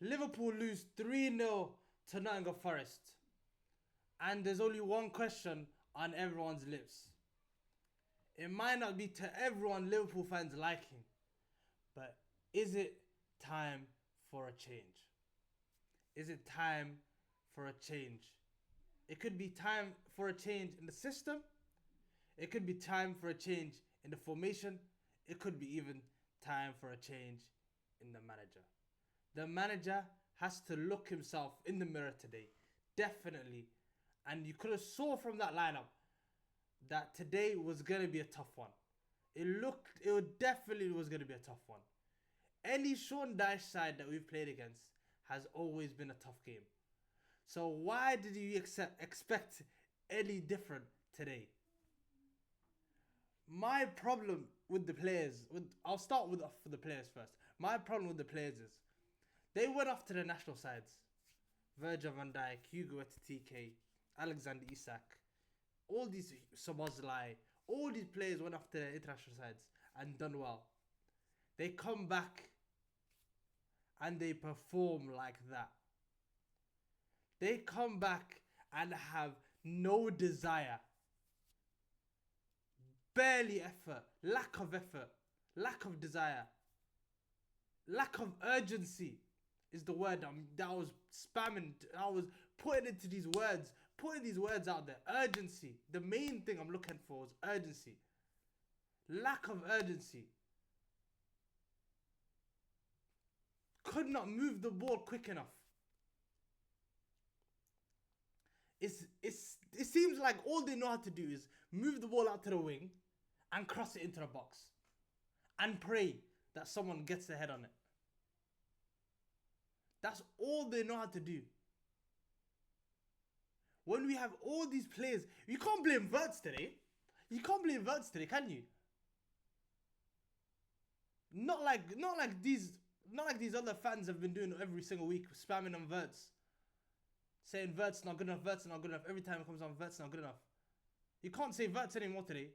Liverpool lose 3-0 to Nottingham Forest. And there's only one question on everyone's lips. It might not be to everyone Liverpool fans liking, but is it time for a change? Is it time for a change? It could be time for a change in the system. It could be time for a change in the formation. It could be even time for a change in the manager. The manager has to look himself in the mirror today. Definitely. And you could have saw from that lineup that today was going to be a tough one. It definitely was going to be a tough one. Any Sean Dyche side that we've played against has always been a tough game. So why did you expect any different today? My problem with the players, I'll start with the players first. My problem with the players is they went off to the national sides. Virgil van Dijk, Hugo TK, Alexander Isak, all these Szoboszlai, all these players went off to their international sides and done well. They come back and they perform like that. They come back and have no desire. Barely effort, lack of desire, lack of urgency is the word that I was spamming. I was putting these words out there. Urgency. The main thing I'm looking for is urgency. Lack of urgency. Could not move the ball quick enough. It seems like all they know how to do is move the ball out to the wing and cross it into the box and pray that someone gets their head on it. That's all they know how to do. When we have all these players, you can't blame Wirtz today. You can't blame Wirtz today, can you? Not like these other fans have been doing every single week, spamming on Wirtz. Saying Wirtz not good enough, Wirtz not good enough. Every time it comes on, Wirtz not good enough. You can't say Wirtz anymore today.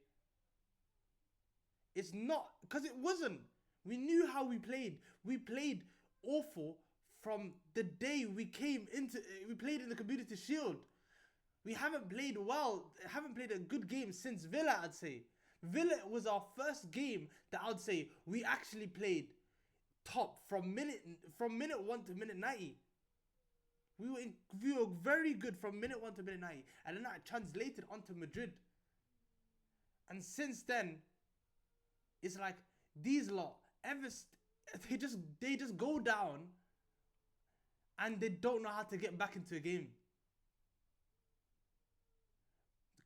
It's not, because it wasn't. We knew how we played. We played awful from the day we played in the Community Shield. We haven't played well, haven't played a good game since Villa, I'd say. Villa was our first game that I'd say we actually played top from minute 1 to minute 90. We were very good from minute 1 to minute 90. And then that translated onto Madrid. And since then, it's like these lot, they just go down and they don't know how to get back into a game.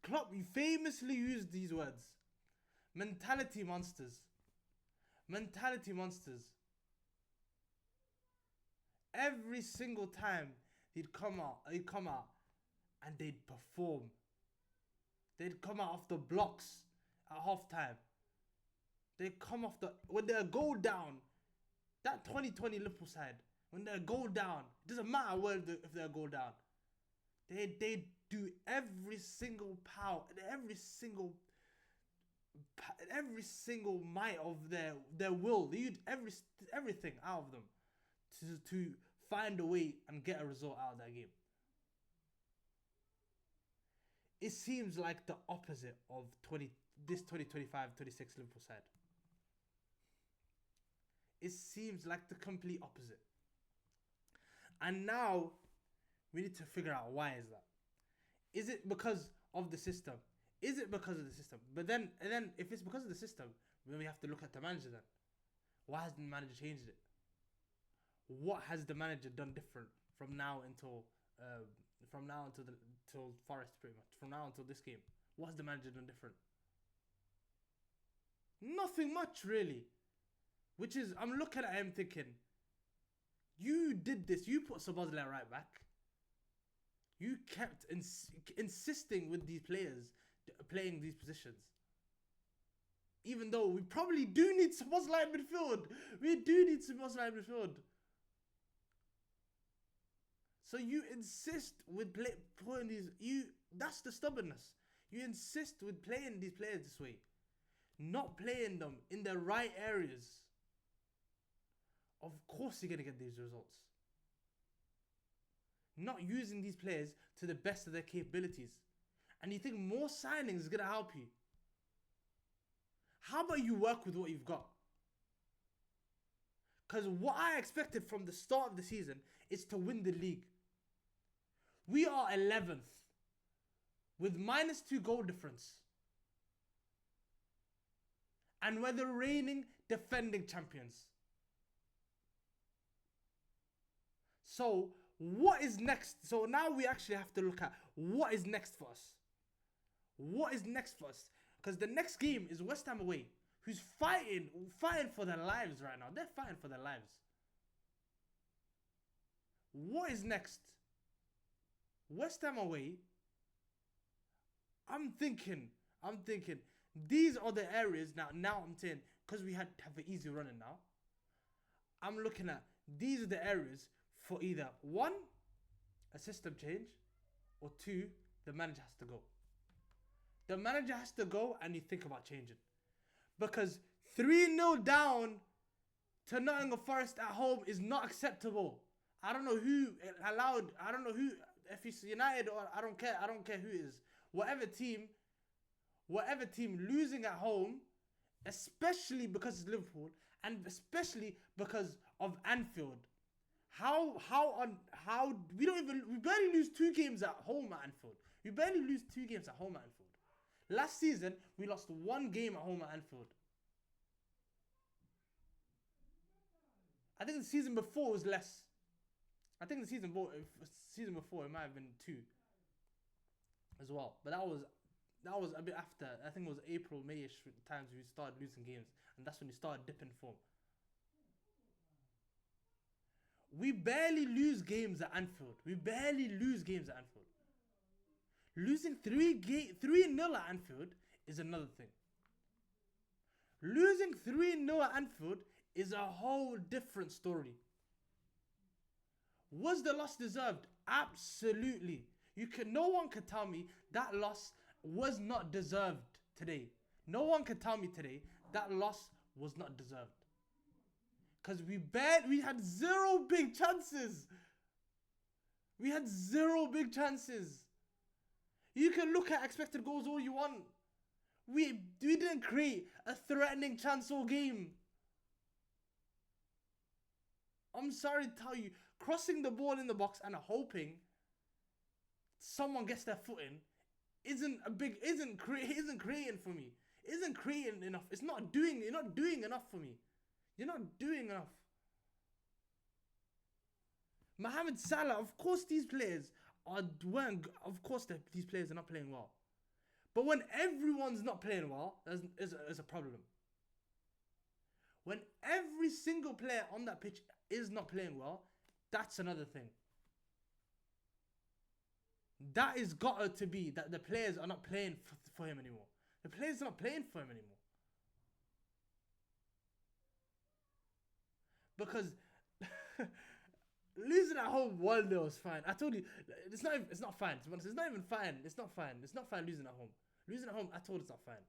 Klopp famously used these words. Mentality monsters. Mentality monsters. Every single time he'd come out and they'd perform. They'd come out off the blocks at half time. They'd come off when they're goal down, that 2020 Liverpool side, when they're goal down, it doesn't matter if they're goal down. They do every single power, every single might of their will. They use everything out of them to find a way and get a result out of that game. It seems like the opposite of this 2025-26 Liverpool side. It seems like the complete opposite. And now we need to figure out why is that. Is it because of the system? Is it because of the system? But then if it's because of the system, then we have to look at the manager then. Why hasn't the manager changed it? What has the manager done different from now until till Forest, pretty much? From now until this game, what has the manager done different? Nothing much, really. Which is, I'm looking at him thinking, you did this. You put Szoboszlai right back. You kept insisting with these players playing these positions. Even though we probably do need Szoboszlai in midfield. We do need Szoboszlai in midfield. So you insist with putting these... That's the stubbornness. You insist with playing these players this way. Not playing them in the right areas. Of course you're going to get these results. not using these players to the best of their capabilities. And you think more signings is going to help you. How about you work with what you've got? Because what I expected from the start of the season is to win the league. We are 11th with -2 goal difference. And we're the reigning defending champions. So, what is next? So now we actually have to look at what is next for us. What is next for us? Because the next game is West Ham away, who's fighting for their lives right now. They're fighting for their lives. What is next? West Ham away. I'm thinking, these are the areas now I'm saying, because we have an easy running now. I'm looking at, these are the areas for either 1, a system change, or 2, the manager has to go. The manager has to go and you think about changing. Because 3-0 down to Nottingham Forest at home is not acceptable. I don't know who allowed, I don't know who, if it's United or I don't care who it is. Whatever team losing at home, especially because it's Liverpool and especially because of Anfield. How we barely lose 2 games at home at Anfield. We barely lose 2 games at home at Anfield. Last season, we lost 1 game at home at Anfield. I think the season before was less. I think the season before it might have been 2 as well. But that was a bit after. I think it was April, May-ish times we started losing games. And that's when we started dipping form. We barely lose games at Anfield. Losing 3-0 at Anfield is another thing. Losing 3-0 at Anfield is a whole different story. Was the loss deserved? Absolutely. No one can tell me that loss was not deserved today. No one can tell me today that loss was not deserved. Because we had 0 big chances. We had 0 big chances. You can look at expected goals all you want. We didn't create a threatening chance all game. I'm sorry to tell you, crossing the ball in the box and hoping someone gets their foot in isn't creating for me. Isn't creating enough. You're not doing enough for me. You're not doing enough. Mohamed Salah, of course these players these players are not playing well. But when everyone's not playing well, there's a problem. When every single player on that pitch is not playing well, that's another thing. That is gotta to be that the players are not playing for him anymore. The players are not playing for him anymore. Because losing at home 1-0 is fine. I told you, it's not fine. It's not even fine. It's not fine. It's not fine losing at home. Losing at home, I told it's not fine.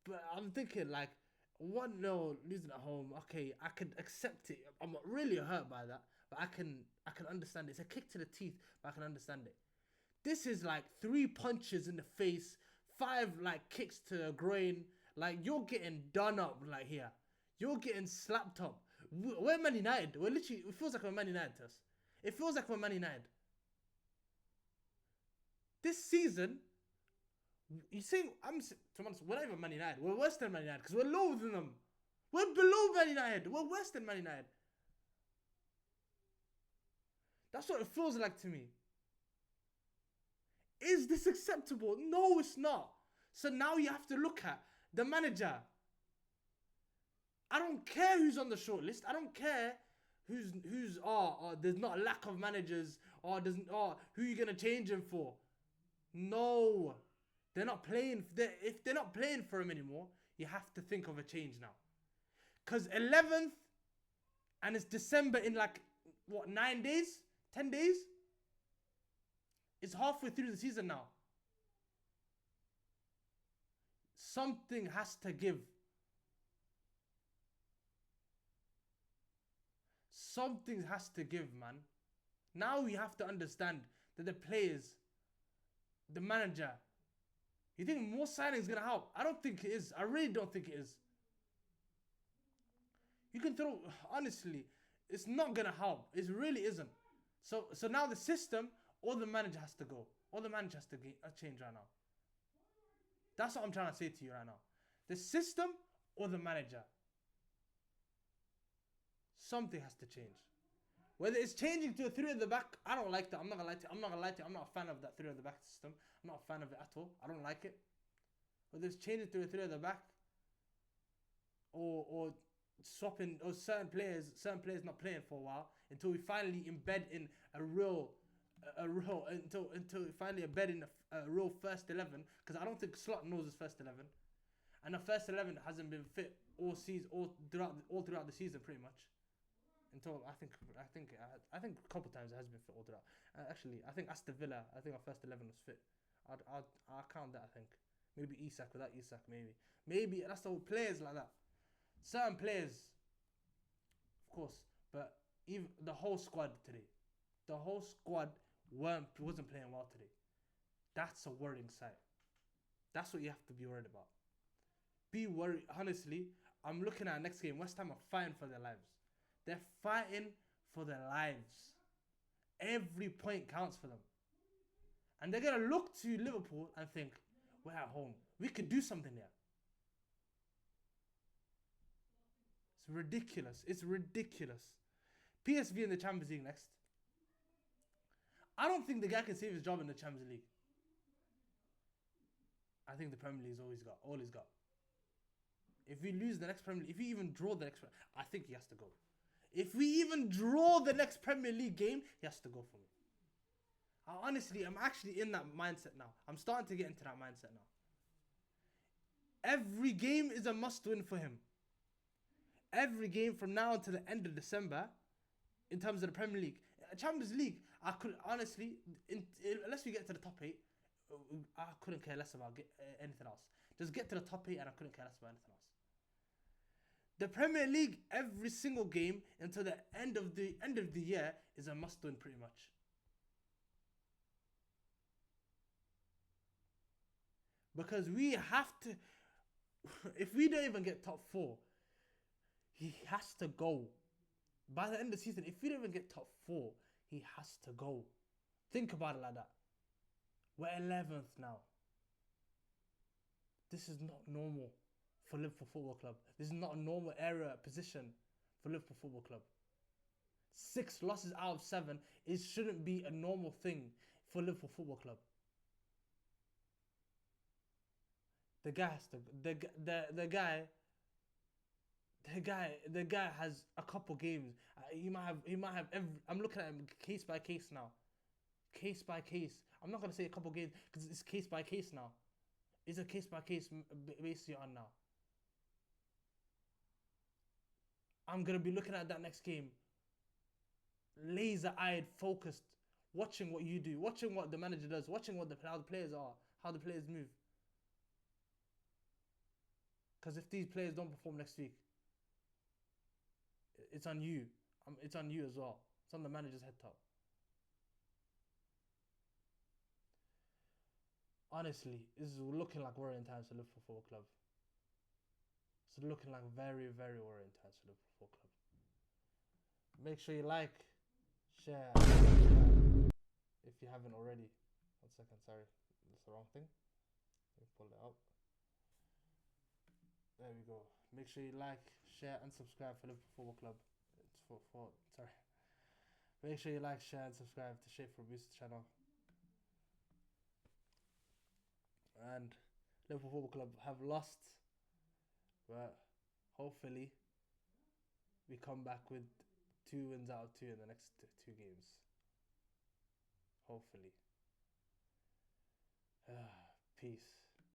But I'm thinking like 1-0 losing at home. Okay, I could accept it. I'm not really hurt by that, but I can understand it. It's a kick to the teeth, but I can understand it. This is like 3 punches in the face, 5 like kicks to the groin. Like you're getting done up like here. You're getting slapped up. We're Man United. We're literally, it feels like we're Man United to us. It feels like we're Man United. This season, you see, we're not even Man United. We're worse than Man United because we're lower than them. We're below Man United. We're worse than Man United. That's what it feels like to me. Is this acceptable? No, it's not. So now you have to look at the manager. I don't care who's on the short list. I don't care who's there's not a lack of managers or who you gonna change him for. No, they're not playing. If they're not playing for him anymore, you have to think of a change now. Cause 11th, and it's December in like what 9 days, 10 days. It's halfway through the season now. Something has to give. Something has to give, man. Now we have to understand that the players, the manager, you think more signings is gonna help? I don't think it is. I really don't think it is. You can throw, honestly, it's not gonna help. It really isn't. So now the system or the manager has to go. Or the manager has to change right now. That's what I'm trying to say to you right now. The system or the manager. Something has to change. Whether it's changing to a 3 at the back, I don't like that. I'm not gonna lie to you. I'm not a fan of that 3 at the back system. I'm not a fan of it at all. I don't like it. Whether it's changing to a 3 at the back, or swapping, or certain players not playing for a while until we finally embed in until we finally embed in a real first 11. Because I don't think Slot knows his first 11, and the first 11 hasn't been fit all throughout the season pretty much. Until I think a couple times it has been fit all throughout. Actually, I think Aston Villa, I think our first 11 was fit. I'll count that. I think maybe Isak, without Isak, maybe that's the whole players like that. Certain players, of course, but even the whole squad today, wasn't playing well today. That's a worrying sight. That's what you have to be worried about. Be worried. Honestly, I'm looking at next game. West Ham are fighting for their lives. They're fighting for their lives. Every point counts for them. And they're going to look to Liverpool and think, we're at home. We could do something here. It's ridiculous. It's ridiculous. PSV in the Champions League next. I don't think the guy can save his job in the Champions League. I think the Premier League's all he's got. If we lose the next Premier League, if we even draw the next, I think he has to go. If we even draw the next Premier League game, he has to go for me. I'm actually in that mindset now. I'm starting to get into that mindset now. Every game is a must-win for him. Every game from now until the end of December, in terms of the Premier League. Champions League, I could honestly, unless we get to the top 8, I couldn't care less about anything else. Just get to the top 8 and I couldn't care less about anything else. The Premier League, every single game until the end of the year is a must-win pretty much. Because we have to, if we don't even get top 4, he has to go. By the end of the season, if we don't even get top 4, he has to go. Think about it like that. We're 11th now. This is not normal for Liverpool Football Club. This is not a normal area position for Liverpool Football Club. 6 losses out of 7, it shouldn't be a normal thing for Liverpool Football Club. The guy has to. The guy has a couple games. He might have. I'm looking at him case by case now. Case by case. I'm not gonna say a couple games because it's case by case now. It's a case by case basically on now. I'm gonna be looking at that next game, laser-eyed, focused, watching what you do, watching what the manager does, watching how the players are, how the players move. Because if these players don't perform next week, it's on you. It's on you as well. It's on the manager's head top. Honestly, this is looking like worrying times for Liverpool Football Club. It's looking like very, very worrying times for Liverpool Football Club. Make sure you like, share, subscribe if you haven't already. 1 second, sorry, that's the wrong thing. Let me pull it up. There we go. Make sure you like, share, and subscribe for Liverpool Football Club. Sorry. Make sure you like, share, and subscribe to Shape for Musa channel. And Liverpool Football Club have lost, but hopefully we come back with 2 wins out of 2 in the next 2 games. Hopefully. Peace.